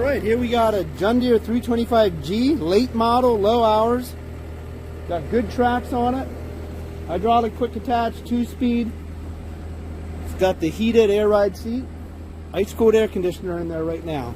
Alright, here we got a John Deere 325G, late model, low hours. Got good tracks on it. Hydraulic quick attach, 2-speed. It's got the heated air ride seat. Ice cold air conditioner in there right now.